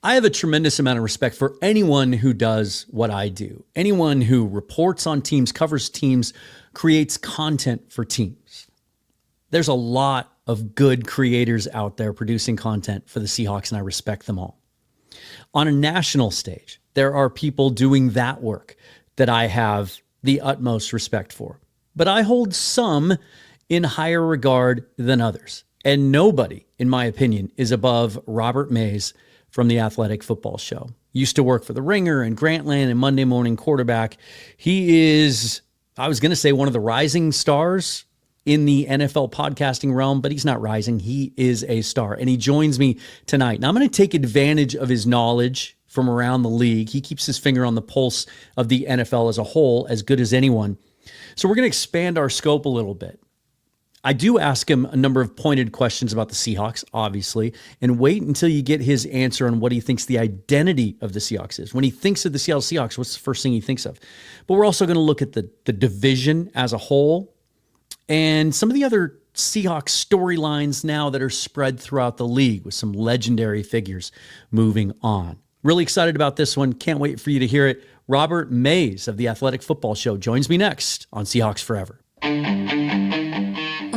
I have a tremendous amount of respect for anyone who does what I do. Anyone who reports on teams, covers teams, creates content for teams. There's a lot of good creators out there producing content for the Seahawks, and I respect them all. On a national stage, there are people doing that work that I have the utmost respect for. But I hold some in higher regard than others. And nobody, in my opinion, is above Robert Mays from the Athletic Football Show. Used to work for The Ringer and Grantland and Monday Morning Quarterback. He is, I was going to say, one of the rising stars in the NFL podcasting realm, but he's not rising. He is a star. And he joins me tonight. Now, I'm going to take advantage of his knowledge from around the league. He keeps his finger on the pulse of the NFL as a whole, as good as anyone. So we're going to expand our scope a little bit. I do ask him a number of pointed questions about the Seahawks, obviously, and wait until you get his answer on what he thinks the identity of the Seahawks is. When he thinks of the Seattle Seahawks, what's the first thing he thinks of? But we're also going to look at the division as a whole and some of the other Seahawks storylines now that are spread throughout the league with some legendary figures moving on. Really excited about this one. Can't wait for you to hear it. Robert Mays of the Athletic Football Show joins me next on Seahawks Forever.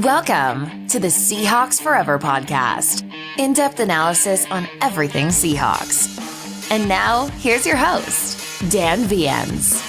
Welcome to the Seahawks Forever podcast. In-depth analysis on everything Seahawks. And now, here's your host, Dan Viens.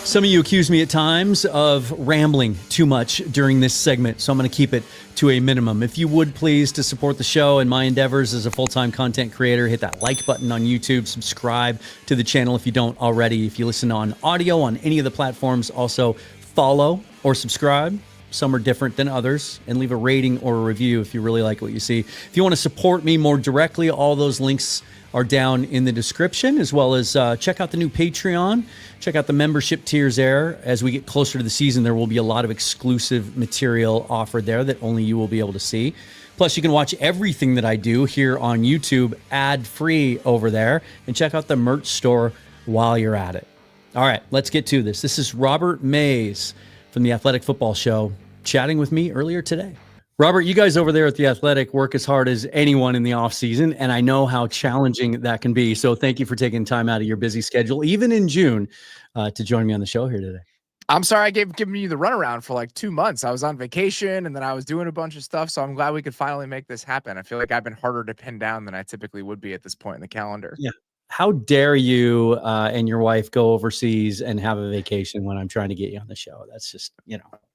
Some of you accuse me at times of rambling too much during this segment, so I'm going to keep it to a minimum. If you would please, to support the show and my endeavors as a full-time content creator, hit that like button on YouTube, subscribe to the channel if you don't already. If you listen on audio on any of the platforms, also follow or subscribe. Some are different than others, and leave a rating or a review if you really like what you see. If you want to support me more directly, all those links are down in the description, as well as check out the new Patreon. Check out the membership tiers there. As we get closer to the season, there will be a lot of exclusive material offered there that only you will be able to see. Plus, you can watch everything that I do here on YouTube ad-free over there, and check out the merch store while you're at it. All right, let's get to this. This is Robert Mays from the Athletic Football Show chatting with me earlier today. Robert, you guys over there at The Athletic work as hard as anyone in the offseason, and I know how challenging that can be. So thank you for taking time out of your busy schedule, even in June, to join me on the show here today. I'm sorry I given you the runaround for like 2 months. I was on vacation, and then I was doing a bunch of stuff, so I'm glad we could finally make this happen. I feel like I've been harder to pin down than I typically would be at this point in the calendar. Yeah. How dare you and your wife go overseas and have a vacation when I'm trying to get you on the show? That's just,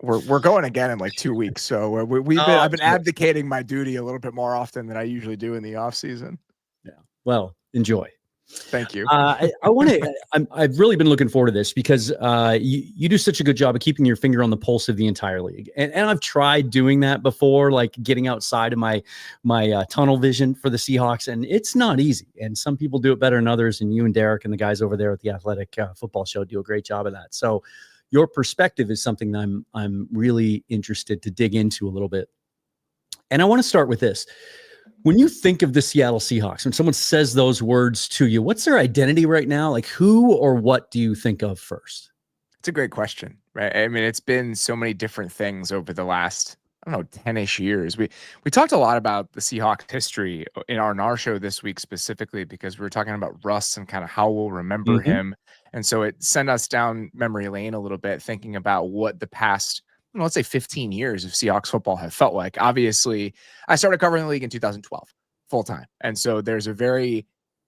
We're going again in like 2 weeks. So I've been abdicating my duty a little bit more often than I usually do in the off season. Yeah. Well, enjoy. Thank you. I've really been looking forward to this because you do such a good job of keeping your finger on the pulse of the entire league. And I've tried doing that before, like getting outside of my tunnel vision for the Seahawks. And it's not easy. And some people do it better than others. And you and Derek and the guys over there at the Athletic Football Show do a great job of that. So your perspective is something that I'm really interested to dig into a little bit. And I want to start with this. When you think of the Seattle Seahawks, when someone says those words to you, what's their identity right now? Like, who or what do you think of first? It's a great question, right? I mean, it's been so many different things over the last, 10-ish years. We talked a lot about the Seahawks history in our show this week specifically because we were talking about Russ and kind of how we'll remember him. And so it sent us down memory lane a little bit, thinking about what the past, let's say 15 years of Seahawks football have felt like. Obviously, I started covering the league in 2012 full time. And so there's a very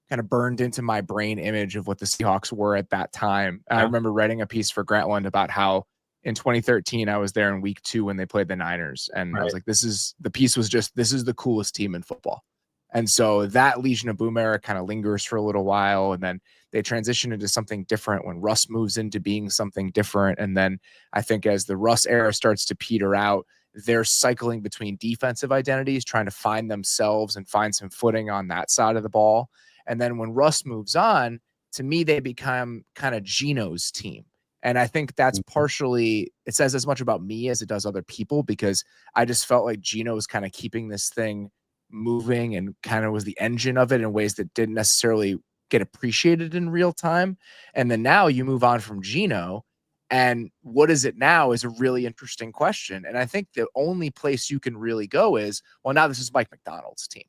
kind of burned into my brain image of what the Seahawks were at that time. I remember writing a piece for Grantland about how in 2013, I was there in week 2 when they played the Niners. And I was like, this is the coolest team in football. And so that Legion of Boom era kind of lingers for a little while. And then they transition into something different when Russ moves into being something different. And then I think as the Russ era starts to peter out, they're cycling between defensive identities, trying to find themselves and find some footing on that side of the ball. And then when Russ moves on, to me, they become kind of Geno's team. And I think that's partially, it says as much about me as it does other people, because I just felt like Geno was kind of keeping this thing moving and kind of was the engine of it in ways that didn't necessarily get appreciated in real time. And then now you move on from Geno, and what is it now is a really interesting question. And I think the only place you can really go is, well, now this is Mike McDonald's team.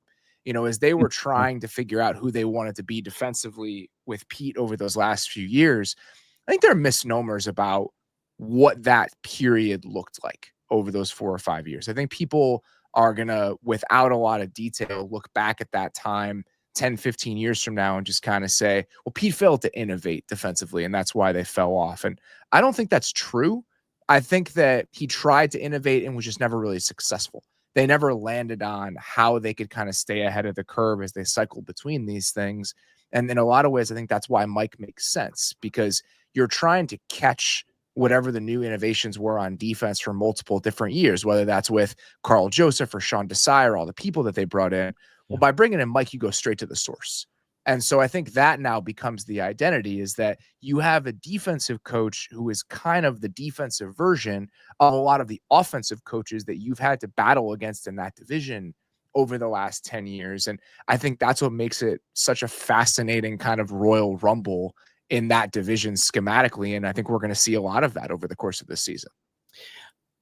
as they were trying to figure out who they wanted to be defensively with Pete over those last few years. I think there are misnomers about what that period looked like over those 4 or 5 years. I think people are going to, without a lot of detail, look back at that time 10, 15 years from now and just kind of say, well, Pete failed to innovate defensively, and that's why they fell off. And I don't think that's true. I think that he tried to innovate and was just never really successful. They never landed on how they could kind of stay ahead of the curve as they cycled between these things. And in a lot of ways, I think that's why Mike makes sense, because you're trying to catch whatever the new innovations were on defense for multiple different years, whether that's with Carl Joseph or Sean Desai or all the people that they brought in. Well, by bringing in Mike, you go straight to the source. And so I think that now becomes the identity, is that you have a defensive coach who is kind of the defensive version of a lot of the offensive coaches that you've had to battle against in that division over the last 10 years. And I think that's what makes it such a fascinating kind of Royal Rumble in that division schematically. And I think we're going to see a lot of that over the course of this season.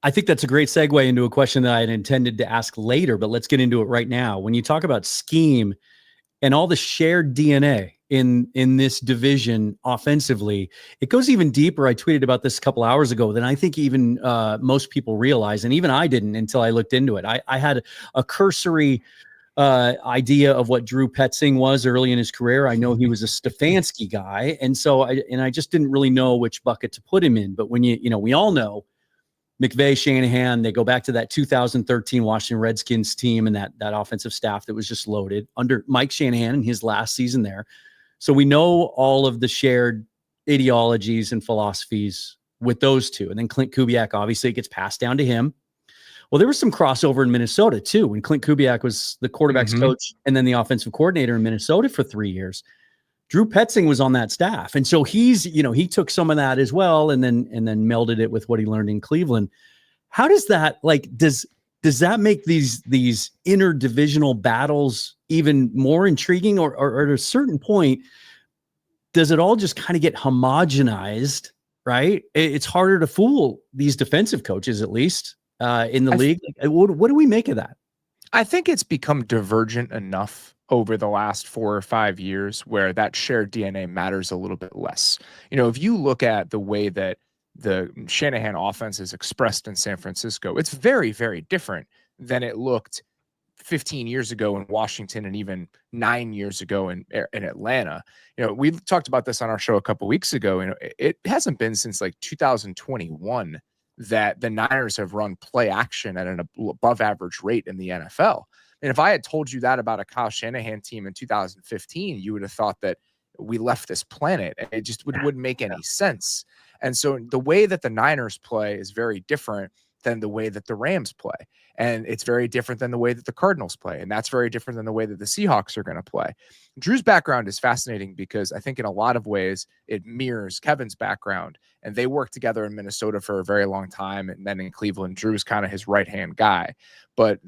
I think that's a great segue into a question that I had intended to ask later, but let's get into it right now. When you talk about scheme and all the shared DNA in this division offensively, it goes even deeper. I tweeted about this a couple hours ago than I think even most people realize. And even I didn't until I looked into it. I had a cursory idea of what Drew Petzing was early in his career. I know he was a Stefanski guy. And so I just didn't really know which bucket to put him in. But when we all know McVay, Shanahan, they go back to that 2013 Washington Redskins team and that offensive staff that was just loaded under Mike Shanahan in his last season there. So we know all of the shared ideologies and philosophies with those two. And then Clint Kubiak, obviously, it gets passed down to him. Well, there was some crossover in Minnesota, too, when Clint Kubiak was the quarterback's coach and then the offensive coordinator in Minnesota for 3 years. Drew Petzing was on that staff. And so he took some of that as well and then melded it with what he learned in Cleveland. How does that, does that make these interdivisional battles even more intriguing, or at a certain point, does it all just kind of get homogenized, right? It's harder to fool these defensive coaches, at least in the league. What do we make of that? I think it's become divergent enough over the last 4 or 5 years where that shared DNA matters a little bit less. If you look at the way that the Shanahan offense is expressed in San Francisco, it's very, very different than it looked 15 years ago in Washington and even 9 years ago in Atlanta. We talked about this on our show a couple weeks ago. It hasn't been since 2021 that the Niners have run play action at an above average rate in the NFL. And if I had told you that about a Kyle Shanahan team in 2015, you would have thought that we left this planet. It just wouldn't make any sense. And so the way that the Niners play is very different than the way that the Rams play. And it's very different than the way that the Cardinals play. And that's very different than the way that the Seahawks are going to play. Drew's background is fascinating because I think in a lot of ways it mirrors Kevin's background. And they worked together in Minnesota for a very long time. And then in Cleveland, Drew's kind of his right-hand guy. But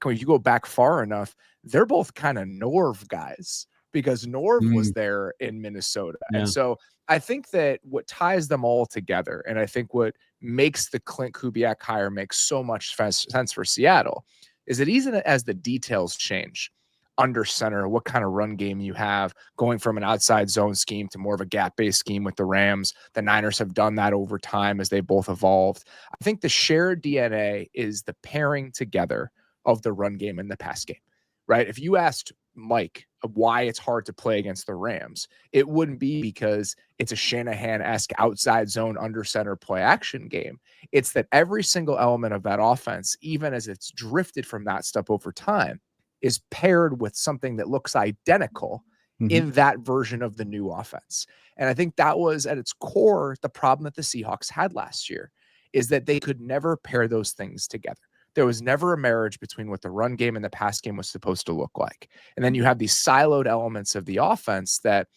when you go back far enough, they're both kind of Norv guys because Norv was there in Minnesota. Yeah. And so I think that what ties them all together, and I think what makes the Clint Kubiak hire make so much sense for Seattle, is that even as the details change under center, what kind of run game you have, going from an outside zone scheme to more of a gap-based scheme with the Rams. The Niners have done that over time as they both evolved. I think the shared DNA is the pairing together of the run game and the pass game, right? If you asked Mike why it's hard to play against the Rams, it wouldn't be because it's a Shanahan-esque outside zone under center play action game. It's that every single element of that offense, even as it's drifted from that stuff over time, is paired with something that looks identical in that version of the new offense. And I think that was at its core the problem that the Seahawks had last year, is that they could never pair those things together. There was never a marriage between what the run game and the pass game was supposed to look like. And then you have these siloed elements of the offense that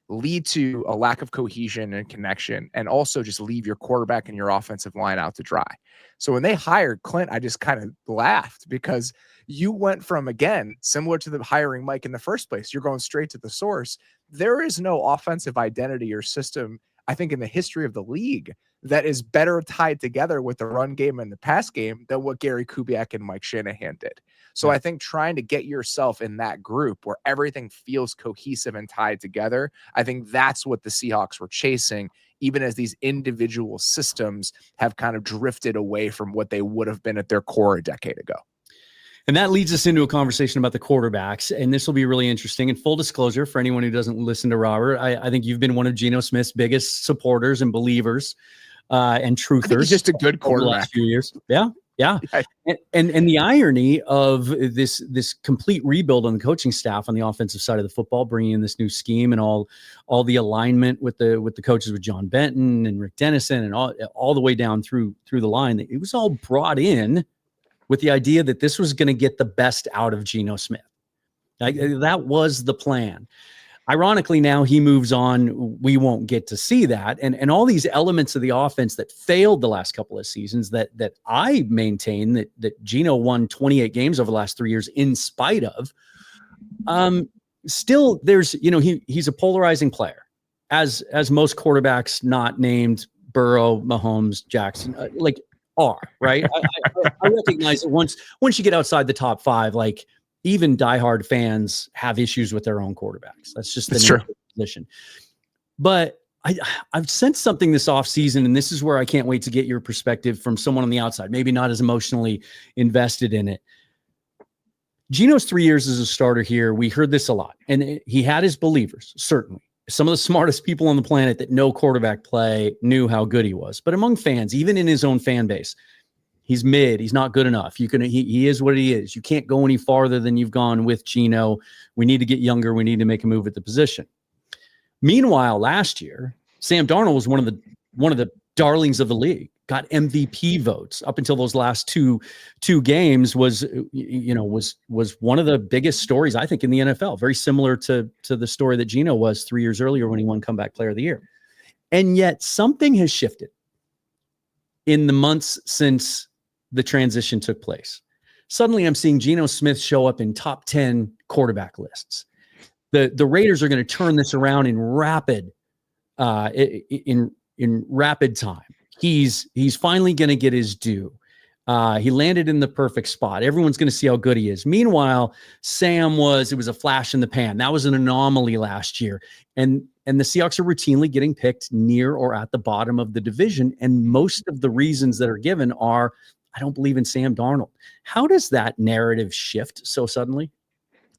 lead to a lack of cohesion and connection, and also just leave your quarterback and your offensive line out to dry. So when they hired Clint, I just kind of laughed because you went from, again, similar to the hiring Mike in the first place, you're going straight to the source. There is no offensive identity or system, I think, in the history of the league that is better tied together with the run game and the pass game than what Gary Kubiak and Mike Shanahan did. So I think trying to get yourself in that group where everything feels cohesive and tied together, I think that's what the Seahawks were chasing, even as these individual systems have kind of drifted away from what they would have been at their core a decade ago. And that leads us into a conversation about the quarterbacks. And this will be really interesting. And full disclosure for anyone who doesn't listen to Robert, I think you've been one of Geno Smith's biggest supporters and believers and truthers. He's just a good quarterback. The last few years. Yeah. And the irony of this complete rebuild on the coaching staff on the offensive side of the football, bringing in this new scheme and all the alignment with the coaches, with John Benton and Rick Dennison and all the way down through the line, it was all brought in with the idea that this was going to get the best out of Geno Smith. That was the plan. Ironically, now he moves on. We won't get to see that. And all these elements of the offense that failed the last couple of seasons that I maintain that Geno won 28 games over the last 3 years in spite of, still there's, he's a polarizing player, as most quarterbacks not named Burrow, Mahomes, Jackson, are, right? I recognize that once you get outside the top five, even diehard fans have issues with their own quarterbacks. That's just the position. But I've sensed something this offseason, and this is where I can't wait to get your perspective from someone on the outside, maybe not as emotionally invested in it. Geno's 3 years as a starter here, we heard this a lot, and he had his believers, certainly. Some of the smartest people on the planet that know quarterback play knew how good he was. But among fans, even in his own fan base, he's mid. He's not good enough. He is what he is. You can't go any farther than you've gone with Geno. We need to get younger. We need to make a move at the position. Meanwhile, last year, Sam Darnold was one of the darlings of the league. Got MVP votes up until those last two games. Was one of the biggest stories, I think, in the NFL. Very similar to the story that Geno was 3 years earlier when he won Comeback Player of the Year. And yet something has shifted in the months since the transition took place. Suddenly I'm seeing Geno Smith show up in top 10 quarterback lists. The Raiders are going to turn this around in rapid time. He's finally going to get his due. He landed in the perfect spot. Everyone's going to see how good he is. Meanwhile, Sam was a flash in the pan. That was an anomaly last year. And the Seahawks are routinely getting picked near or at the bottom of the division. And most of the reasons that are given are, I don't believe in Sam Darnold. How does that narrative shift so suddenly?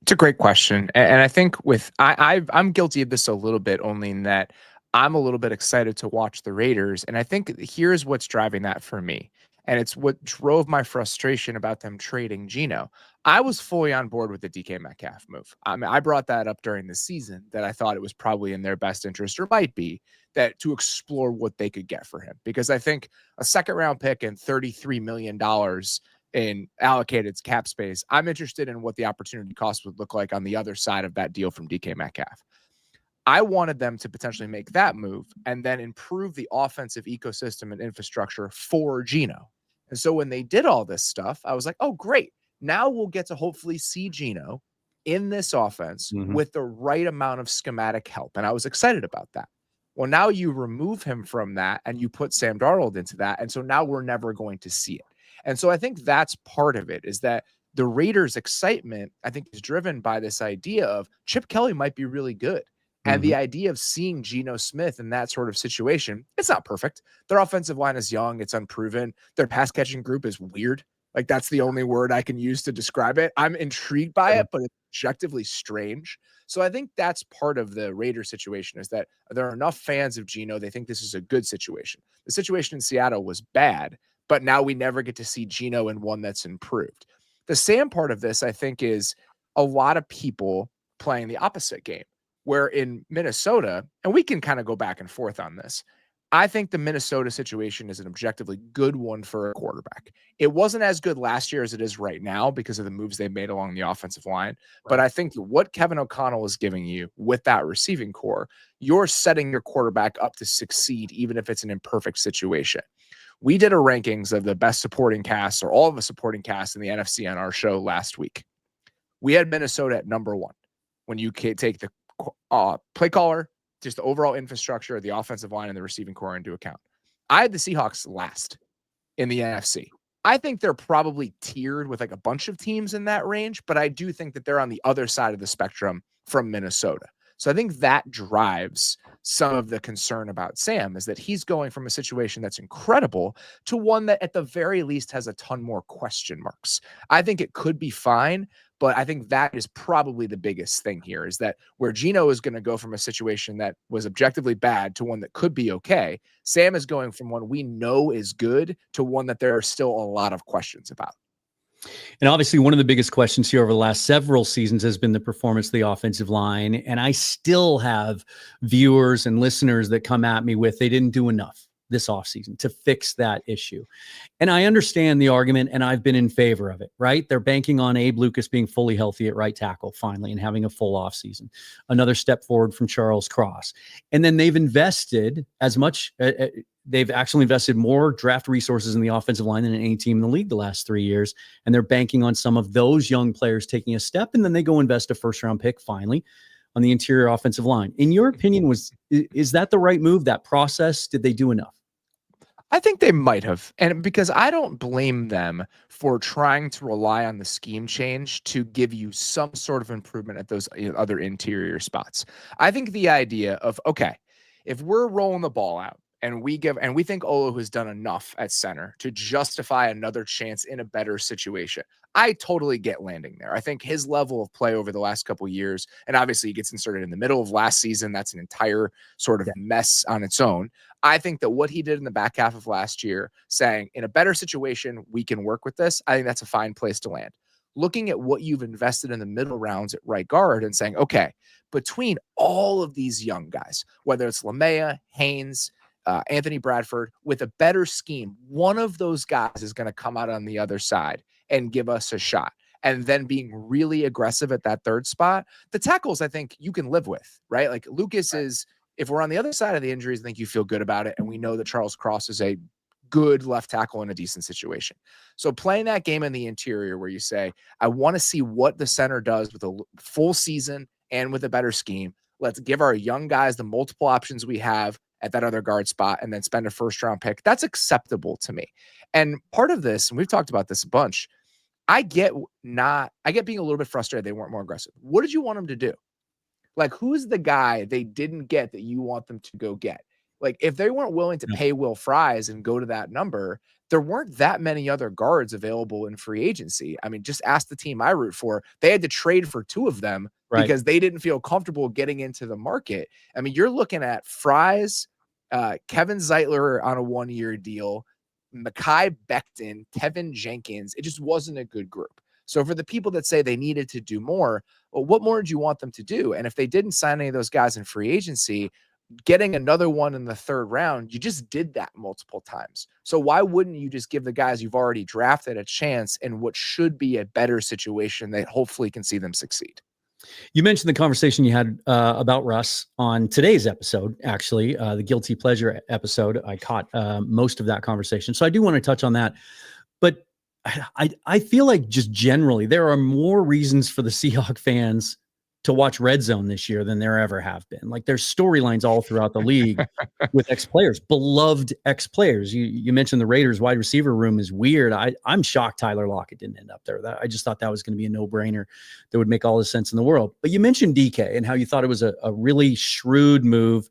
It's a great question. And I think I'm guilty of this a little bit, only in that I'm a little bit excited to watch the Raiders. And I think here's what's driving that for me. And it's what drove my frustration about them trading Geno. I was fully on board with the DK Metcalf move. I mean, I brought that up during the season that I thought it was probably in their best interest, or might be, that to explore what they could get for him. Because I think a second round pick and $33 million in allocated cap space, I'm interested in what the opportunity cost would look like on the other side of that deal from DK Metcalf. I wanted them to potentially make that move and then improve the offensive ecosystem and infrastructure for Geno. And so when they did all this stuff, I was like, oh, great. Now we'll get to hopefully see Geno in this offense with the right amount of schematic help. And I was excited about that. Well, now you remove him from that and you put Sam Darnold into that. And so now we're never going to see it. And so I think that's part of it, is that the Raiders' excitement, I think, is driven by this idea of Chip Kelly might be really good. And the idea of seeing Geno Smith in that sort of situation, it's not perfect. Their offensive line is young. It's unproven. Their pass catching group is weird. Like, that's the only word I can use to describe it. I'm intrigued by it, but it's objectively strange. So I think that's part of the Raiders situation, is that there are enough fans of Geno. They think this is a good situation. The situation in Seattle was bad, but now we never get to see Geno in one that's improved. The Sam part of this, I think, is a lot of people playing the opposite game. Where in Minnesota, and we can kind of go back and forth on this, I think the Minnesota situation is an objectively good one for a quarterback. It wasn't as good last year as it is right now because of the moves they made along the offensive line. But I think what Kevin O'Connell is giving you with that receiving core, you're setting your quarterback up to succeed, even if it's an imperfect situation. We did a rankings of the best supporting cast, or all of the supporting cast in the NFC on our show last week. We had Minnesota at number one. When you take the play caller, just the overall infrastructure of the offensive line and the receiving core into account. I had the Seahawks last in the NFC. I think they're probably tiered with like a bunch of teams in that range, but I do think that they're on the other side of the spectrum from Minnesota. So I think that drives some of the concern about Sam, is that he's going from a situation that's incredible to one that at the very least has a ton more question marks. I think it could be fine, but I think that is probably the biggest thing here, is that where Geno is going to go from a situation that was objectively bad to one that could be okay, Sam is going from one we know is good to one that there are still a lot of questions about. And obviously, one of the biggest questions here over the last several seasons has been the performance of the offensive line. And I still have viewers and listeners that come at me with they didn't do enough this offseason to fix that issue. And I understand the argument, and I've been in favor of it, right? They're banking on Abe Lucas being fully healthy at right tackle finally and having a full offseason. Another step forward from Charles Cross. And then they've invested as much, they've actually invested more draft resources in the offensive line than any team in the league the last 3 years. And they're banking on some of those young players taking a step, and then they go invest a first-round pick finally on the interior offensive line. In your opinion, is that the right move, that process? Did they do enough? I think they might have. And because I don't blame them for trying to rely on the scheme change to give you some sort of improvement at those other interior spots. I think the idea of, okay, if we're rolling the ball out and we think Olu has done enough at center to justify another chance in a better situation, I totally get landing there. I think his level of play over the last couple of years, and obviously he gets inserted in the middle of last season, that's an entire sort of mess on its own. I think that what he did in the back half of last year, saying in a better situation, we can work with this, I think that's a fine place to land. Looking at what you've invested in the middle rounds at right guard and saying, okay, between all of these young guys, whether it's LaMea, Haynes, Anthony Bradford, with a better scheme, one of those guys is going to come out on the other side and give us a shot. And then being really aggressive at that third spot. The tackles, I think you can live with, right? Like Lucas is, if we're on the other side of the injuries, I think you feel good about it. And we know that Charles Cross is a good left tackle in a decent situation. So playing that game in the interior where you say, I want to see what the center does with a full season and with a better scheme. Let's give our young guys the multiple options we have at that other guard spot and then spend a first round pick. That's acceptable to me. And part of this, and we've talked about this a bunch, I get being a little bit frustrated they weren't more aggressive. What did you want them to do? Like, who's the guy they didn't get that you want them to go get? Like, if they weren't willing to pay Will Fries and go to that number, there weren't that many other guards available in free agency. I mean, just ask the team I root for. They had to trade for two of them because they didn't feel comfortable getting into the market. I mean, you're looking at Fries, Kevin Zeitler on a 1-year deal, Mekhi Becton, Tevin Jenkins. It just wasn't a good group. So for the people that say they needed to do more, well, what more did you want them to do? And if they didn't sign any of those guys in free agency, getting another one in the third round, you just did that multiple times. So why wouldn't you just give the guys you've already drafted a chance in what should be a better situation that hopefully can see them succeed? You mentioned the conversation you had about Russ on today's episode, actually, the Guilty Pleasure episode. I caught most of that conversation. So I do want to touch on that. But I feel like just generally there are more reasons for the Seahawk fans to watch Red Zone this year than there ever have been. Like, there's storylines all throughout the league with ex-players, beloved ex-players. You mentioned the Raiders wide receiver room is weird. I'm shocked Tyler Lockett didn't end up there. I just thought that was going to be a no-brainer that would make all the sense in the world. But you mentioned DK and how you thought it was a really shrewd move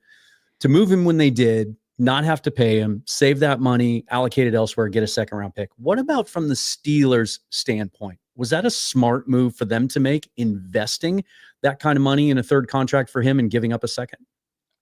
to move him when they did, not have to pay him, save that money, allocate it elsewhere, get a second-round pick. What about from the Steelers' standpoint? Was that a smart move for them to make, investing that kind of money in a third contract for him and giving up a second?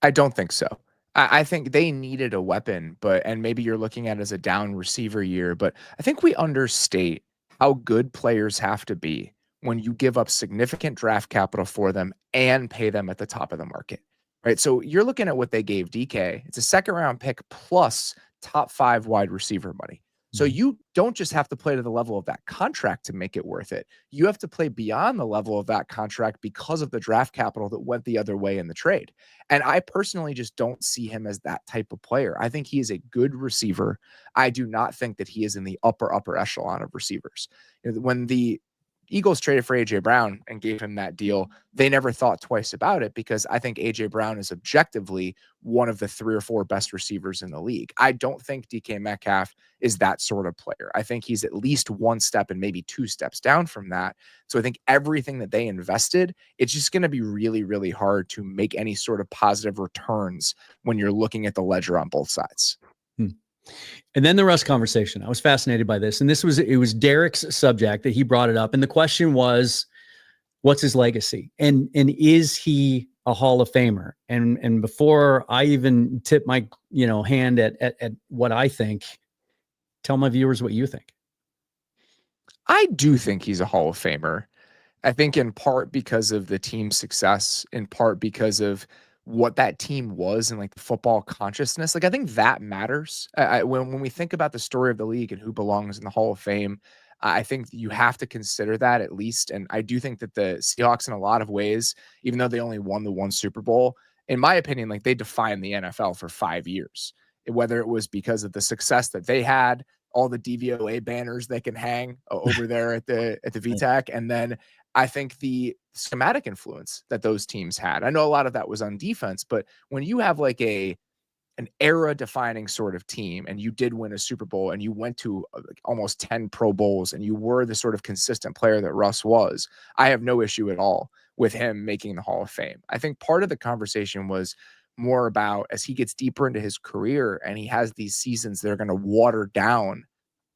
I don't think so. I think they needed a weapon, and maybe you're looking at it as a down receiver year, but I think we understate how good players have to be when you give up significant draft capital for them and pay them at the top of the market, right? So you're looking at what they gave DK. It's a second round pick plus top 5 wide receiver money. So you don't just have to play to the level of that contract to make it worth it. You have to play beyond the level of that contract because of the draft capital that went the other way in the trade. And I personally just don't see him as that type of player. I think he is a good receiver. I do not think that he is in the upper echelon of receivers. When the Eagles traded for AJ Brown and gave him that deal, they never thought twice about it because I think AJ Brown is objectively one of the 3 or 4 best receivers in the league. I don't think DK Metcalf is that sort of player. I think he's at least 1 step and maybe 2 steps down from that. So I think everything that they invested, it's just going to be really, really hard to make any sort of positive returns when you're looking at the ledger on both sides. And then the Russ conversation. I was fascinated by this. And it was Derek's subject that he brought it up. And the question was, what's his legacy? And is he a Hall of Famer? And before I even tip my, hand at what I think, tell my viewers what you think. I do think he's a Hall of Famer. I think in part because of the team's success, in part because of what that team was and like the football consciousness. Like, I think that matters. When we think about the story of the league and who belongs in the Hall of Fame, I think you have to consider that at least. And I do think that the Seahawks in a lot of ways, even though they only won the 1 Super Bowl, in my opinion, like they defined the NFL for 5 years, whether it was because of the success that they had, all the DVOA banners they can hang over there at the VTAC. And then I think the schematic influence that those teams had. I know a lot of that was on defense, but when you have like an era defining sort of team and you did win a Super Bowl and you went to like almost 10 Pro Bowls and you were the sort of consistent player that Russ was, I have no issue at all with him making the Hall of Fame. I think part of the conversation was more about as he gets deeper into his career and he has these seasons that are going to water down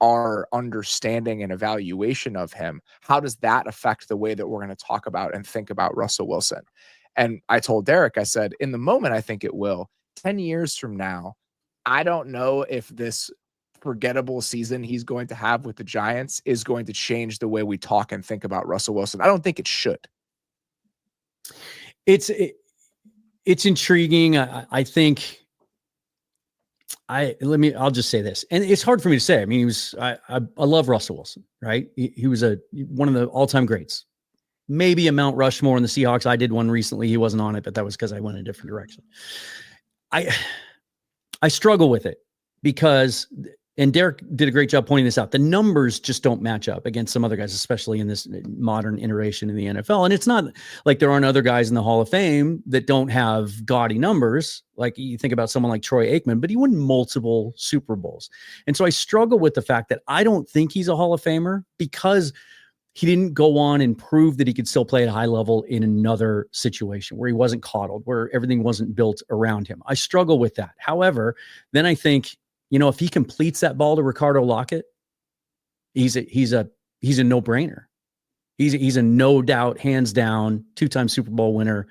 our understanding and evaluation of him, how does that affect the way that we're going to talk about and think about Russell Wilson? And I told Derek, I said, in the moment, I think it will. 10 years from now, I don't know if this forgettable season he's going to have with the Giants is going to change the way we talk and think about Russell Wilson. I don't think it should. It's intriguing. I think I'll just say this, and it's hard for me to say. I mean, I love Russell Wilson, right? He was one of the all-time greats, maybe a Mount Rushmore in the Seahawks. I did one recently. He wasn't on it, but that was because I went in a different direction. I struggle with it because, and Derek did a great job pointing this out, the numbers just don't match up against some other guys, especially in this modern iteration in the NFL. And it's not like there aren't other guys in the Hall of Fame that don't have gaudy numbers. Like you think about someone like Troy Aikman, but he won multiple Super Bowls. And so I struggle with the fact that I don't think he's a Hall of Famer because he didn't go on and prove that he could still play at a high level in another situation where he wasn't coddled, where everything wasn't built around him. I struggle with that. However, then I think, if he completes that ball to Ricardo Lockett, he's a no-brainer. He's a no doubt, hands down, 2-time Super Bowl winner,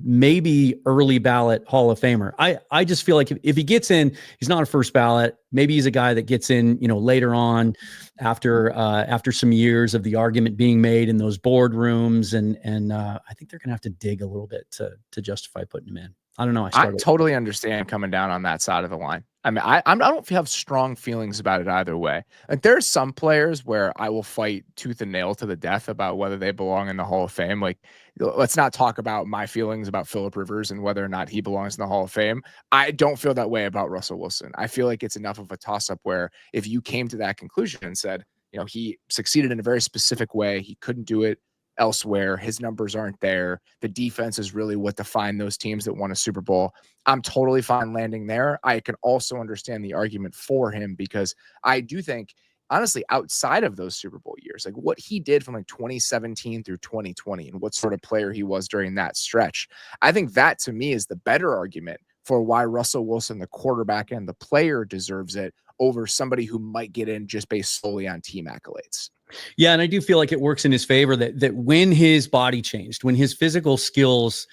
maybe early ballot Hall of Famer. I just feel like if he gets in, he's not a first ballot. Maybe he's a guy that gets in, later on after some years of the argument being made in those boardrooms. And I think they're going to have to dig a little bit to justify putting him in. I don't know. I totally understand coming down on that side of the line. I mean, I don't have strong feelings about it either way. Like there's some players where I will fight tooth and nail to the death about whether they belong in the Hall of Fame. Like, let's not talk about my feelings about Phillip Rivers and whether or not he belongs in the Hall of Fame. I don't feel that way about Russell Wilson. I feel like it's enough of a toss-up where if you came to that conclusion and said, he succeeded in a very specific way, he couldn't do it elsewhere, his numbers aren't there, the defense is really what defined those teams that won a Super Bowl, I'm totally fine landing there. I can also understand the argument for him because I do think, honestly, outside of those Super Bowl years, like what he did from like 2017 through 2020 and what sort of player he was during that stretch, I think that to me is the better argument for why Russell Wilson, the quarterback and the player, deserves it over somebody who might get in just based solely on team accolades. Yeah, and I do feel like it works in his favor that when his body changed, when his physical skills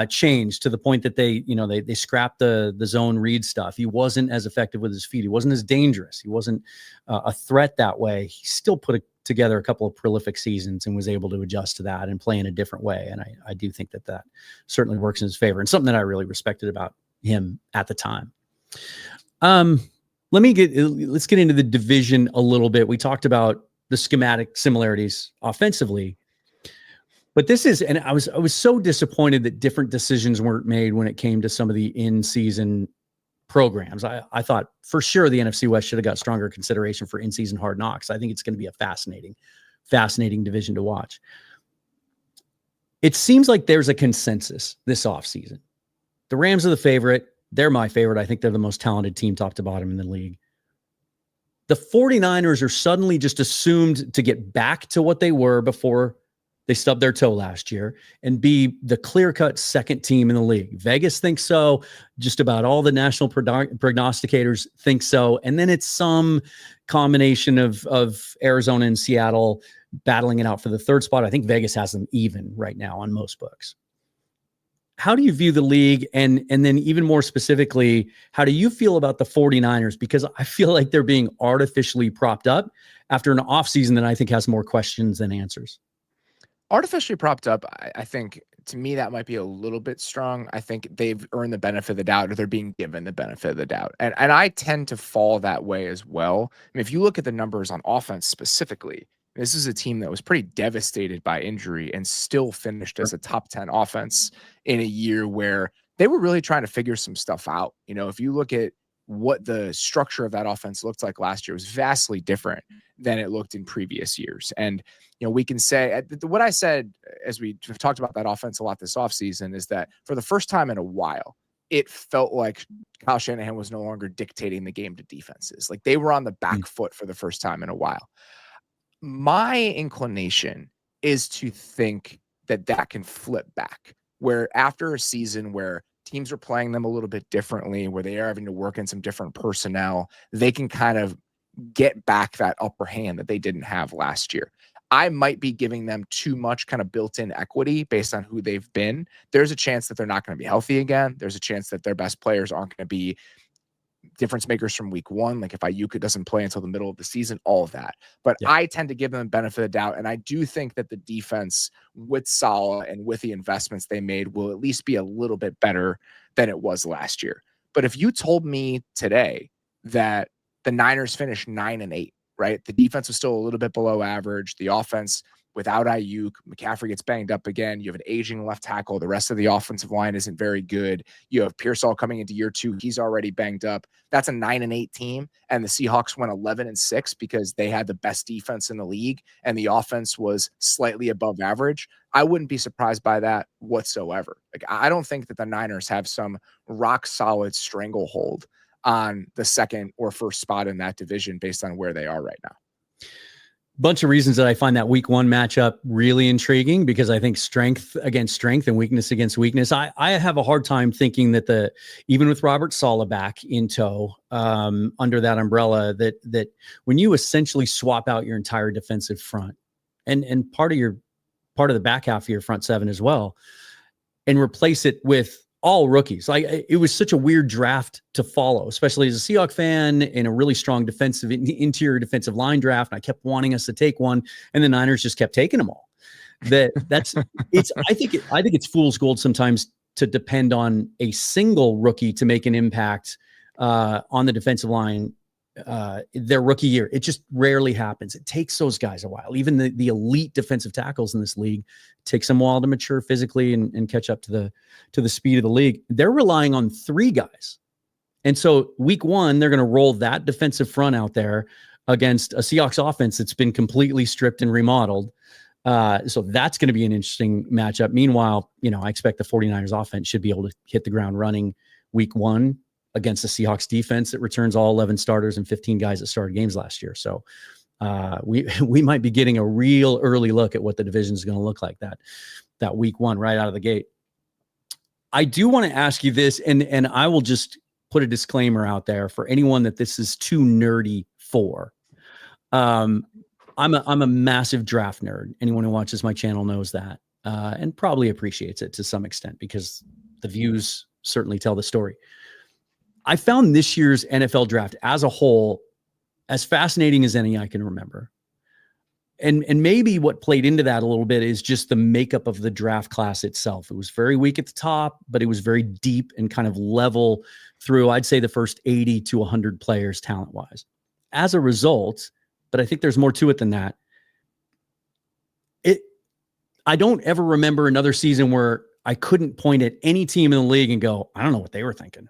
changed to the point that they scrapped the zone read stuff, he wasn't as effective with his feet. He wasn't as dangerous. He wasn't a threat that way. He still put together a couple of prolific seasons and was able to adjust to that and play in a different way. And I do think that certainly works in his favor and something that I really respected about him at the time. Let's get into the division a little bit. We talked about the schematic similarities offensively, but I was so disappointed that different decisions weren't made when it came to some of the in-season programs. I thought for sure the NFC West should have got stronger consideration for in-season Hard Knocks. I think it's going to be a fascinating fascinating division to watch. It seems like there's a consensus this offseason. The Rams are the favorite. They're my favorite. I think they're the most talented team top to bottom in the league. The 49ers are suddenly just assumed to get back to what they were before they stubbed their toe last year and be the clear-cut second team in the league. Vegas thinks so. Just about all the national prognosticators think so. And then it's some combination of Arizona and Seattle battling it out for the third spot. I think Vegas has them even right now on most books. How do you view the league? And then even more specifically, how do you feel about the 49ers? Because I feel like they're being artificially propped up after an offseason that I think has more questions than answers. Artificially propped up, I think, to me, that might be a little bit strong. I think they've earned the benefit of the doubt, or they're being given the benefit of the doubt. And I tend to fall that way as well. I mean, if you look at the numbers on offense specifically, this is a team that was pretty devastated by injury and still finished as a top 10 offense in a year where they were really trying to figure some stuff out. You know, if you look at what the structure of that offense looked like last year, it was vastly different than it looked in previous years. And, you know, we can say what I said as we have talked about that offense a lot this offseason is that for the first time in a while, it felt like Kyle Shanahan was no longer dictating the game to defenses. Like they were on the back foot for the first time in a while. My inclination is to think that that can flip back, where after a season where teams are playing them a little bit differently, where they are having to work in some different personnel, they can kind of get back that upper hand that they didn't have last year. I might be giving them too much kind of built-in equity based on who they've been. There's a chance that they're not going to be healthy again. There's a chance that their best players aren't going to be difference makers from week one. Like if Ayuka doesn't play until the middle of the season, all of that. But yeah. I tend to give them the benefit of the doubt. And I do think that the defense with Saleh and with the investments they made will at least be a little bit better than it was last year. But if you told me today that the Niners finished 9-8, right? The defense was still a little bit below average. The offense without Ayuk, McCaffrey gets banged up again. You have an aging left tackle. The rest of the offensive line isn't very good. You have Pearsall coming into year 2. He's already banged up. That's a 9-8 team. And the Seahawks went 11-6 because they had the best defense in the league and the offense was slightly above average. I wouldn't be surprised by that whatsoever. Like, I don't think that the Niners have some rock solid stranglehold on the second or first spot in that division based on where they are right now. Bunch of reasons that I find that week one matchup really intriguing, because I think strength against strength and weakness against weakness. I have a hard time thinking that even with Robert Saleh back in tow, under that umbrella, that when you essentially swap out your entire defensive front and part of the back half of your front seven as well, and replace it with all rookies. Like, it was such a weird draft to follow, especially as a Seahawk fan in a really strong defensive interior defensive line draft. And I kept wanting us to take one, and the Niners just kept taking them all. I think it's fool's gold sometimes to depend on a single rookie to make an impact on the defensive line their rookie year. It just rarely happens. It takes those guys a while. Even the elite defensive tackles in this league takes them a while to mature physically and catch up to the speed of the league. They're relying on 3 guys. And so week one, they're going to roll that defensive front out there against a Seahawks offense that's been completely stripped and remodeled. So that's going to be an interesting matchup. Meanwhile, I expect the 49ers offense should be able to hit the ground running week one against the Seahawks defense that returns all 11 starters and 15 guys that started games last year. So we might be getting a real early look at what the division is going to look like that week one right out of the gate. I do want to ask you this, and I will just put a disclaimer out there for anyone that this is too nerdy for. I'm a massive draft nerd. Anyone who watches my channel knows that, and probably appreciates it to some extent, because the views certainly tell the story. I found this year's NFL draft as a whole as fascinating as any I can remember. And maybe what played into that a little bit is just the makeup of the draft class itself. It was very weak at the top, but it was very deep and kind of level through, I'd say, the first 80 to 100 players talent-wise. As a result, but I think there's more to it than that, I don't ever remember another season where I couldn't point at any team in the league and go, I don't know what they were thinking.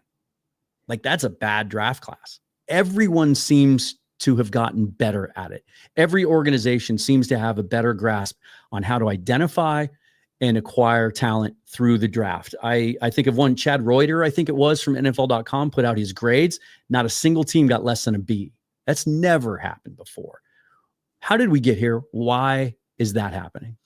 Like, that's a bad draft class. Everyone seems to have gotten better at it. Every organization seems to have a better grasp on how to identify and acquire talent through the draft. I think of one, Chad Reuter, I think it was, from NFL.com, put out his grades. Not a single team got less than a B. That's never happened before. How did we get here? Why is that happening?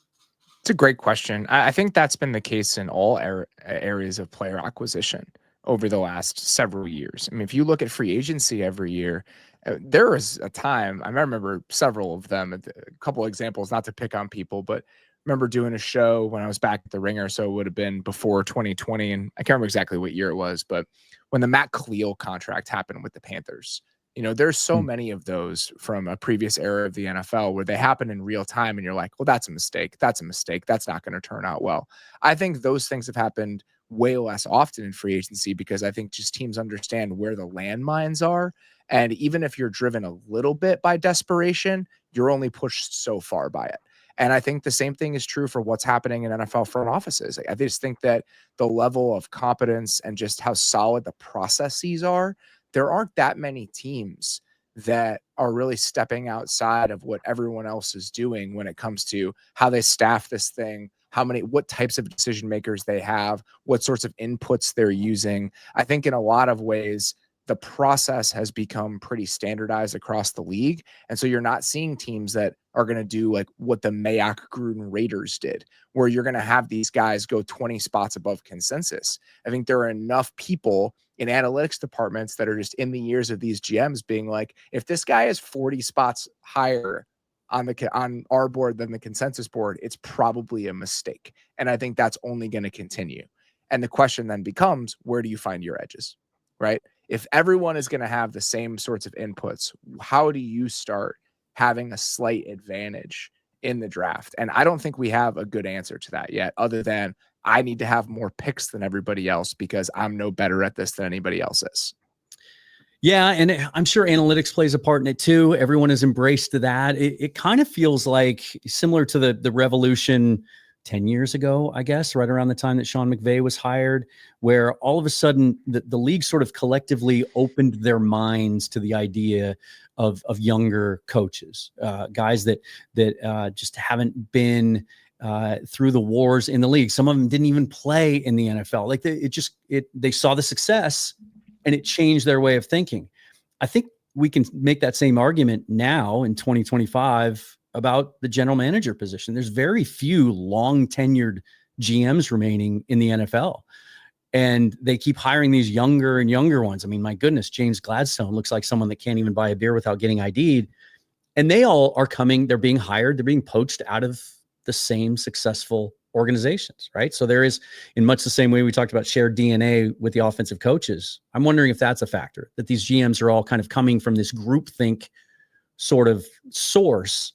It's a great question. I think that's been the case in all areas of player acquisition over the last several years. I mean, if you look at free agency every year, there was a time, I remember several of them, a couple examples, not to pick on people, but remember doing a show when I was back at the Ringer, so it would have been before 2020, and I can't remember exactly what year it was, but when the Matt Khalil contract happened with the Panthers, there's so many of those from a previous era of the NFL where they happen in real time and you're like, well, that's a mistake. That's a mistake. That's not going to turn out well. I think those things have happened way less often in free agency because I think just teams understand where the landmines are. And even if you're driven a little bit by desperation, you're only pushed so far by it. And I think the same thing is true for what's happening in NFL front offices. I just think that the level of competence and just how solid the processes are, there aren't that many teams that are really stepping outside of what everyone else is doing when it comes to how they staff this thing, what types of decision makers they have, what sorts of inputs they're using. I think in a lot of ways, the process has become pretty standardized across the league. And so you're not seeing teams that are going to do like what the Mayock Gruden Raiders did, where you're going to have these guys go 20 spots above consensus. I think there are enough people in analytics departments that are just in the ears of these GMs being like, if this guy is 40 spots higher on our board than the consensus board, it's probably a mistake. And I think that's only going to continue. And the question then becomes, where do you find your edges, right? If everyone is going to have the same sorts of inputs, how do you start having a slight advantage in the draft? And I don't think we have a good answer to that yet, other than I need to have more picks than everybody else because I'm no better at this than anybody else is. Yeah, and I'm sure analytics plays a part in it too. Everyone has embraced that. It kind of feels like similar to the revolution 10 years ago, I guess, right around the time that Sean McVay was hired, where all of a sudden the league sort of collectively opened their minds to the idea of younger coaches, guys that just haven't been through the wars in the league. Some of them didn't even play in the NFL. Like they saw the success and it changed their way of thinking. I think we can make that same argument now in 2025 about the general manager position. There's very few long tenured GMs remaining in the NFL. And they keep hiring these younger and younger ones. I mean, my goodness, James Gladstone looks like someone that can't even buy a beer without getting ID'd. And they all are coming, they're being hired, they're being poached out of the same successful organizations, right? So there is, in much the same way we talked about shared DNA with the offensive coaches, I'm wondering if that's a factor, that these GMs are all kind of coming from this groupthink sort of source.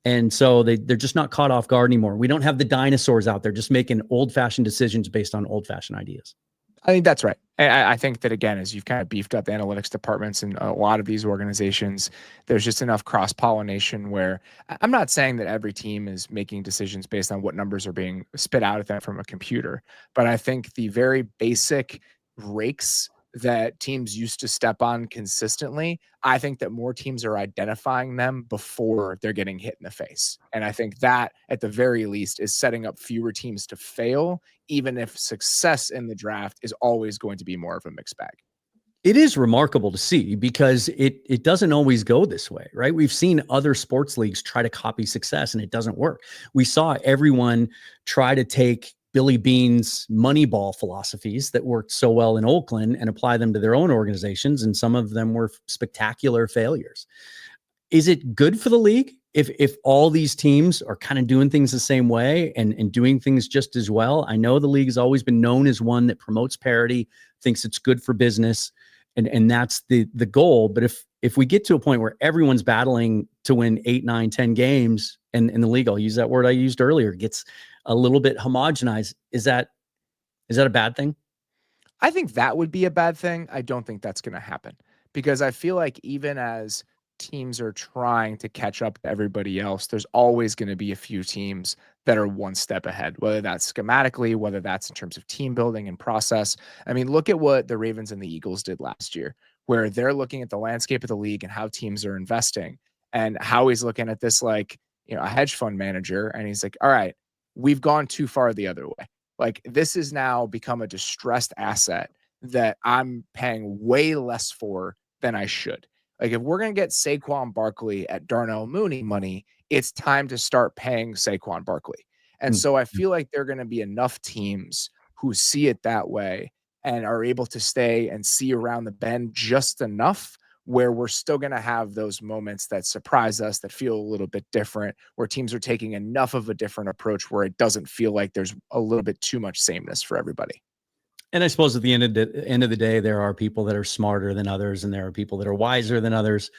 And so they're just not caught off guard anymore. We don't have the dinosaurs out there just making old-fashioned decisions based on old-fashioned ideas. I think that's right. I think that, again, as you've kind of beefed up the analytics departments in a lot of these organizations, there's just enough cross-pollination where I'm not saying that every team is making decisions based on what numbers are being spit out at them from a computer, but I think the very basic rakes that teams used to step on consistently, I think that more teams are identifying them before they're getting hit in the face. And I think that, at the very least, is setting up fewer teams to fail, even if success in the draft is always going to be more of a mixed bag. It is remarkable to see because it doesn't always go this way, right? We've seen other sports leagues try to copy success and it doesn't work. We saw everyone try to take Billy Beane's Moneyball philosophies that worked so well in Oakland and apply them to their own organizations. And some of them were spectacular failures. Is it good for the league if all these teams are kind of doing things the same way and doing things just as well? I know the league has always been known as one that promotes parity, thinks it's good for business, and that's the goal. But if we get to a point where everyone's battling to win 8, 9, 10 games and the league, I'll use that word I used earlier, gets a little bit homogenized, is that a bad thing? I think that would be a bad thing. I don't think that's going to happen because I feel like even as teams are trying to catch up to everybody else, there's always going to be a few teams that are one step ahead, whether that's schematically, whether that's in terms of team building and process. I mean, look at what the Ravens and the Eagles did last year, where they're looking at the landscape of the league and how teams are investing, and Howie's looking at this like, a hedge fund manager, and he's like, all right, we've gone too far the other way. Like, this has now become a distressed asset that I'm paying way less for than I should. Like, if we're going to get Saquon Barkley at Darnell Mooney money, it's time to start paying Saquon Barkley. And so I feel like there are going to be enough teams who see it that way and are able to stay and see around the bend just enough where we're still going to have those moments that surprise us, that feel a little bit different, where teams are taking enough of a different approach where it doesn't feel like there's a little bit too much sameness for everybody. And I suppose at the end of the day, there are people that are smarter than others, and there are people that are wiser than others.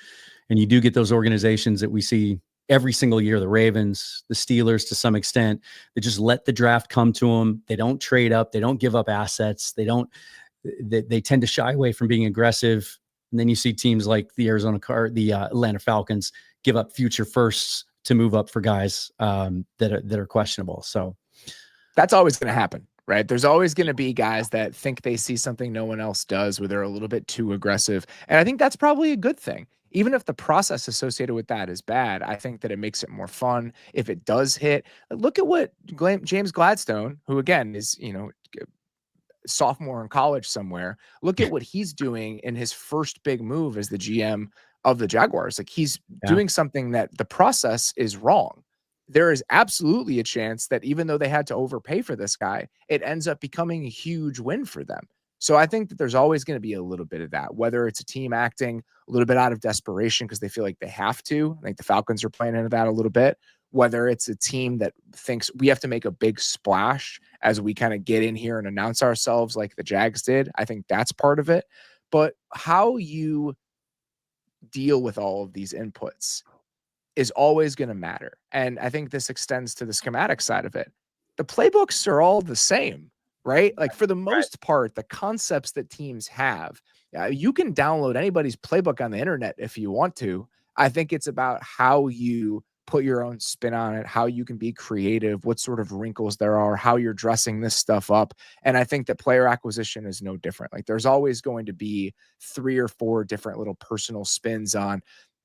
And you do get those organizations that we see every single year, the Ravens, the Steelers, to some extent, they just let the draft come to them. They don't trade up. They don't give up assets. They tend to shy away from being aggressive. And then you see teams like the Atlanta Falcons give up future firsts to move up for guys that are questionable. So that's always going to happen, right? There's always going to be guys that think they see something no one else does, where they're a little bit too aggressive. And I think that's probably a good thing. Even if the process associated with that is bad, I think that it makes it more fun if it does hit. Look at what James Gladstone, who again is, sophomore in college somewhere, look at what he's doing in his first big move as the GM of the Jaguars. Like, he's doing something that the process is wrong. There is absolutely a chance that even though they had to overpay for this guy, it ends up becoming a huge win for them. So I think that there's always going to be a little bit of that, whether it's a team acting a little bit out of desperation because they feel like they have to. I think the Falcons are playing into that a little bit. Whether it's a team that thinks we have to make a big splash as we kind of get in here and announce ourselves like the Jags did, I think that's part of it. But how you deal with all of these inputs is always going to matter. And I think this extends to the schematic side of it. The playbooks are all the same, right? Like, for the most part, the concepts that teams have, you can download anybody's playbook on the internet if you want to. I think it's about how you put your own spin on it, how you can be creative, what sort of wrinkles there are, how you're dressing this stuff up. And I think that player acquisition is no different. Like, there's always going to be 3 or 4 different little personal spins on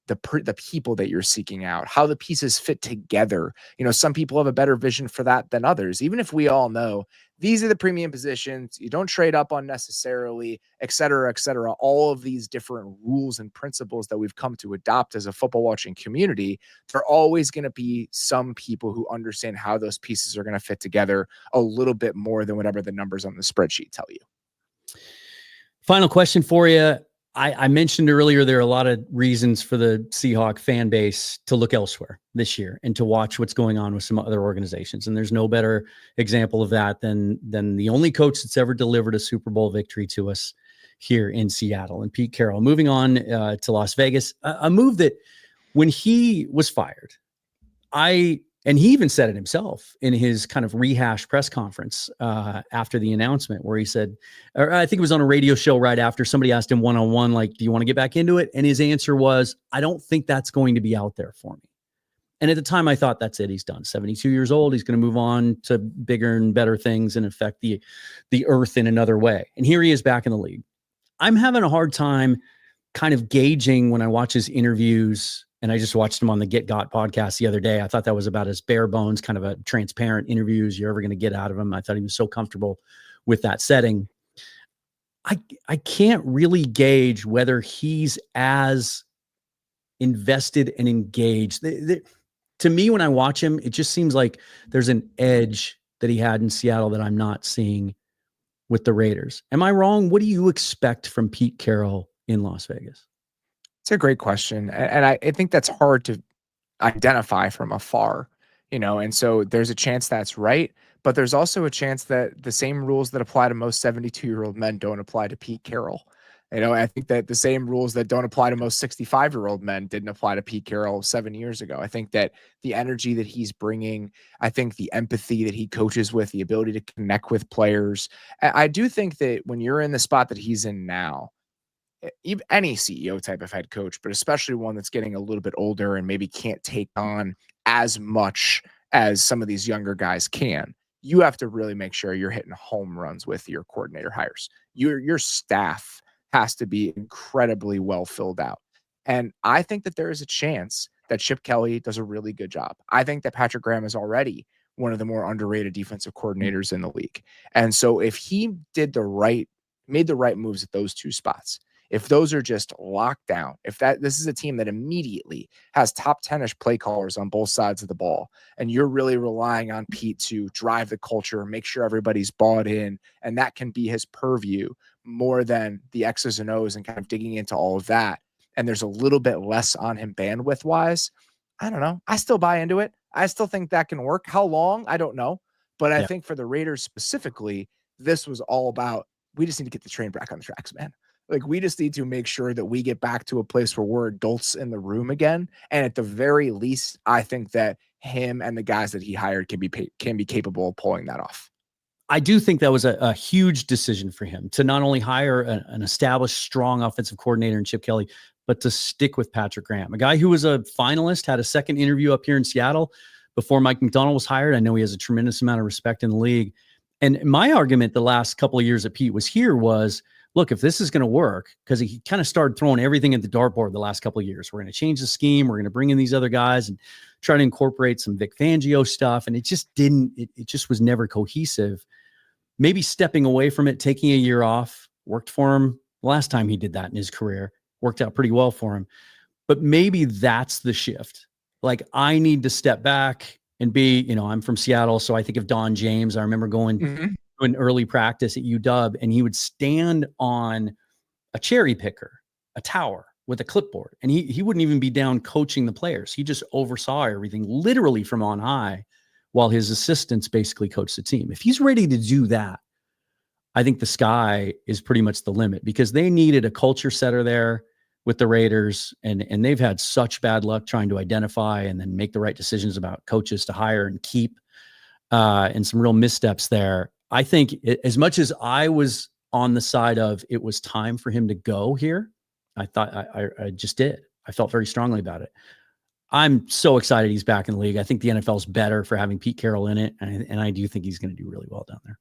the people that you're seeking out, how the pieces fit together. Some people have a better vision for that than others. Even if we all know these are the premium positions, you don't trade up unnecessarily, et cetera, all of these different rules and principles that we've come to adopt as a football watching community, there are always going to be some people who understand how those pieces are going to fit together a little bit more than whatever the numbers on the spreadsheet tell you. Final question for you. I mentioned earlier there are a lot of reasons for the Seahawk fan base to look elsewhere this year and to watch what's going on with some other organizations. And there's no better example of that than the only coach that's ever delivered a Super Bowl victory to us here in Seattle, and Pete Carroll. Moving on to Las Vegas, a move that when he was fired, and he even said it himself in his kind of rehash press conference after the announcement, where he said, or I think it was on a radio show right after, somebody asked him one-on-one, like, do you want to get back into it? And his answer was, I don't think that's going to be out there for me. And at the time I thought, that's it. He's done. 72 years old. He's going to move on to bigger and better things and affect the earth in another way. And here he is back in the league. I'm having a hard time kind of gauging when I watch his interviews. And I just watched him on the Get Got podcast the other day. I thought that was about as bare bones, kind of a transparent interview as you're ever going to get out of him. I thought he was so comfortable with that setting. I can't really gauge whether he's as invested and engaged. To me, when I watch him, it just seems like there's an edge that he had in Seattle that I'm not seeing with the Raiders. Am I wrong? What do you expect from Pete Carroll in Las Vegas? It's a great question. And I think that's hard to identify from afar, and so there's a chance that's right, but there's also a chance that the same rules that apply to most 72-year-old men don't apply to Pete Carroll. I think that the same rules that don't apply to most 65-year-old men didn't apply to Pete Carroll 7 years ago. I think that the energy that he's bringing, I think the empathy that he coaches with, the ability to connect with players, I do think that when you're in the spot that he's in now, any CEO type of head coach, but especially one that's getting a little bit older and maybe can't take on as much as some of these younger guys can, you have to really make sure you're hitting home runs with your coordinator hires. Your staff has to be incredibly well filled out. And I think that there is a chance that Chip Kelly does a really good job. I think that Patrick Graham is already one of the more underrated defensive coordinators in the league. And so if he made the right moves at those two spots, if those are just locked down, if this is a team that immediately has top 10-ish play callers on both sides of the ball, and you're really relying on Pete to drive the culture, make sure everybody's bought in, and that can be his purview more than the X's and O's and kind of digging into all of that. And there's a little bit less on him bandwidth wise. I don't know. I still buy into it. I still think that can work. How long? I don't know. But I think for the Raiders specifically, this was all about, we just need to get the train back on the tracks, man. Like, we just need to make sure that we get back to a place where we're adults in the room again. And at the very least, I think that him and the guys that he hired can be capable of pulling that off. I do think that was a huge decision for him to not only hire an established, strong offensive coordinator in Chip Kelly, but to stick with Patrick Graham, a guy who was a finalist, had a second interview up here in Seattle before Mike McDonald was hired. I know he has a tremendous amount of respect in the league. And my argument the last couple of years that Pete was here was, look, if this is going to work, because he kind of started throwing everything at the dartboard the last couple of years. We're going to change the scheme. We're going to bring in these other guys and try to incorporate some Vic Fangio stuff. And it just didn't, it just was never cohesive. Maybe stepping away from it, taking a year off, worked for him last time he did that in his career, worked out pretty well for him. But maybe that's the shift. Like, I need to step back and be, I'm from Seattle, so I think of Don James. I remember going to an early practice at UW, and he would stand on a cherry picker, a tower with a clipboard, and he wouldn't even be down coaching the players. He just oversaw everything literally from on high, while his assistants basically coached the team. If he's ready to do that, I think the sky is pretty much the limit, because they needed a culture setter there with the Raiders, and they've had such bad luck trying to identify and then make the right decisions about coaches to hire and keep, and some real missteps there. I think as much as I was on the side of it was time for him to go here, I thought I just did. I felt very strongly about it. I'm so excited he's back in the league. I think the NFL is better for having Pete Carroll in it, and I do think he's going to do really well down there.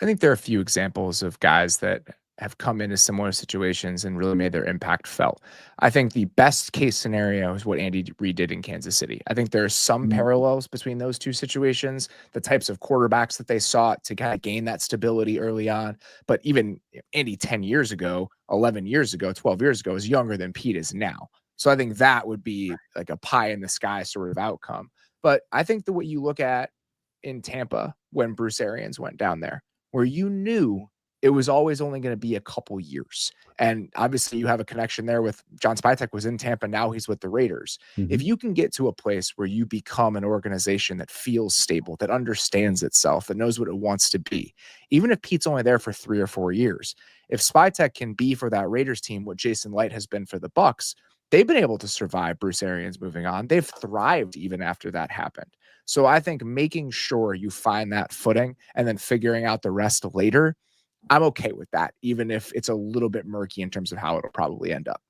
I think there are a few examples of guys that have come into similar situations and really made their impact felt. I think the best case scenario is what Andy Reid did in Kansas City. I think there are some parallels between those two situations, the types of quarterbacks that they sought to kind of gain that stability early on. But even Andy 10 years ago, 11 years ago, 12 years ago is younger than Pete is now. So I think that would be like a pie in the sky sort of outcome. But I think what you look at in Tampa when Bruce Arians went down there, where you knew it was always only going to be a couple years. And obviously you have a connection there with John Spytek was in Tampa. Now he's with the Raiders. If you can get to a place where you become an organization that feels stable, that understands itself, that knows what it wants to be, even if Pete's only there for 3 or 4 years, if Spytek can be for that Raiders team what Jason Light has been for the Bucs, they've been able to survive Bruce Arians moving on. They've thrived even after that happened. So I think making sure you find that footing and then figuring out the rest later, I'm okay with that, even if it's a little bit murky in terms of how it'll probably end up.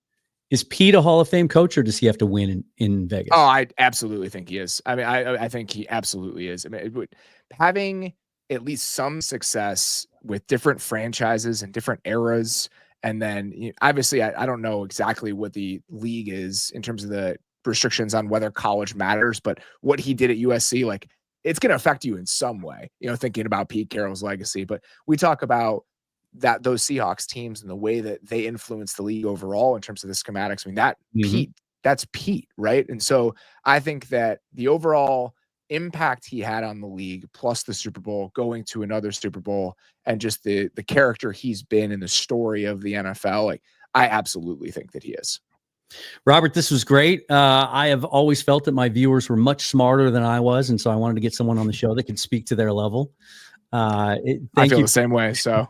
Is Pete a Hall of Fame coach, or does he have to win in Vegas? Oh, I absolutely think he is. I mean, I think he absolutely is. I mean, having at least some success with different franchises and different eras. And then obviously, I don't know exactly what the league is in terms of the restrictions on whether college matters, but what he did at USC, like, it's going to affect you in some way, thinking about Pete Carroll's legacy. But we talk about those Seahawks teams and the way that they influence the league overall in terms of the schematics. I mean, that's Pete, right? And so I think that the overall impact he had on the league, plus the Super Bowl, going to another Super Bowl, and just the character he's been in the story of the NFL, like, I absolutely think that he is. Robert, this was great. I have always felt that my viewers were much smarter than I was, and so I wanted to get someone on the show that could speak to their level. I feel the same way. So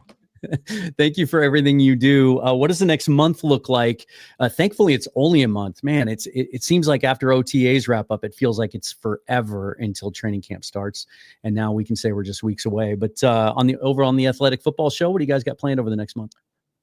thank you for everything you do. What does the next month look like? Thankfully, it's only a month. Man, it seems like after OTAs wrap up, it feels like it's forever until training camp starts. And now we can say we're just weeks away. But on the Athletic Football Show, what do you guys got planned over the next month?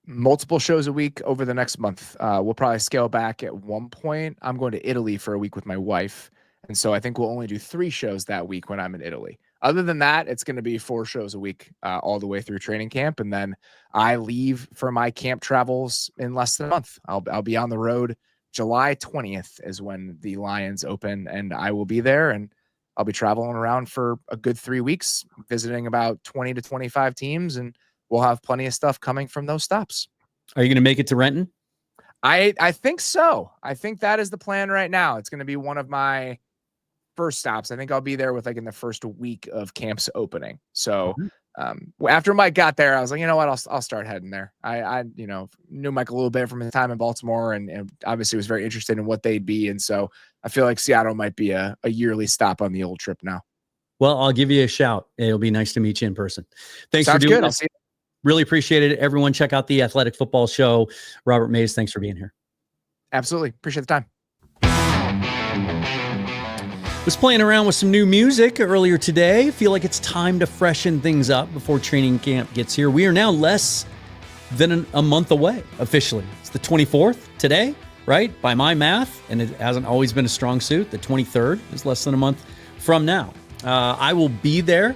Multiple shows a week over the next month. We'll probably scale back at one point. I'm going to Italy for a week with my wife. And so I think we'll only do 3 shows that week when I'm in Italy. Other than that, it's going to be 4 shows a week all the way through training camp. And then I leave for my camp travels in less than a month. I'll be on the road. July 20th is when the Lions open, and I will be there, and I'll be traveling around for a good 3 weeks, visiting about 20 to 25 teams, and we'll have plenty of stuff coming from those stops. Are you going to make it to Renton? I think so. I think that is the plan right now. It's going to be one of my first stops. I think I'll be there with in the first week of camp's opening. So after Mike got there, I was like, you know what, I'll start heading there. I knew Mike a little bit from his time in Baltimore, and obviously was very interested in what they'd be. And so I feel like Seattle might be a yearly stop on the old trip now. Well, I'll give you a shout. It'll be nice to meet you in person. Thanks Sounds for doing good. this. I'll see you. Really appreciate it. Everyone check out the Athletic Football Show. Robert Mays, thanks for being here. Absolutely. Appreciate the time. Was playing around with some new music earlier today. Feel like it's time to freshen things up before training camp gets here. We are now less than a month away officially. It's the 24th today, right? By my math, and it hasn't always been a strong suit. The 23rd is less than a month from now. I will be there.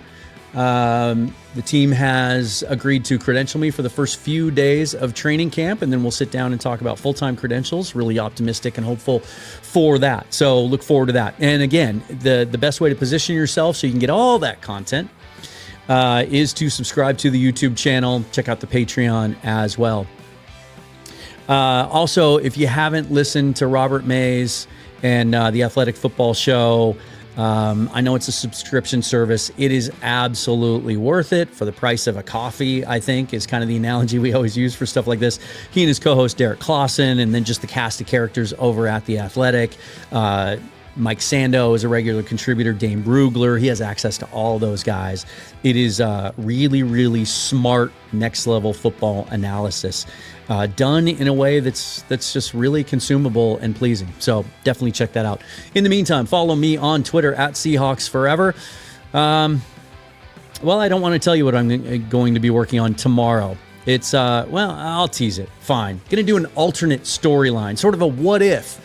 The team has agreed to credential me for the first few days of training camp, and then we'll sit down and talk about full-time credentials. Really optimistic and hopeful for that. So look forward to that. And again, the best way to position yourself so you can get all that content is to subscribe to the YouTube channel. Check out the Patreon as well. Also, if you haven't listened to Robert Mays and the Athletic Football Show, I know it's a subscription service. It is absolutely worth it for the price of a coffee, I think, is kind of the analogy we always use for stuff like this. He and his co-host Derek Clausen, and then just the cast of characters over at The Athletic. Mike Sando is a regular contributor. Dane Brugler, he has access to all those guys. It is really, really smart next-level football analysis done in a way that's just really consumable and pleasing. So definitely check that out. In the meantime, follow me on Twitter at Seahawks Forever. Well, I don't want to tell you what I'm going to be working on tomorrow. It's, I'll tease it. Fine. Going to do an alternate storyline, sort of a what if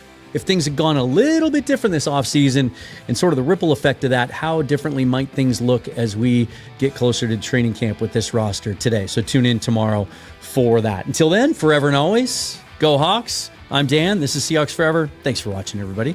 things had gone a little bit different this offseason, and sort of the ripple effect of that, how differently might things look as we get closer to training camp with this roster today. So tune in tomorrow for that. Until then, forever and always, go Hawks. I'm Dan. This is Seahawks Forever. Thanks for watching, everybody.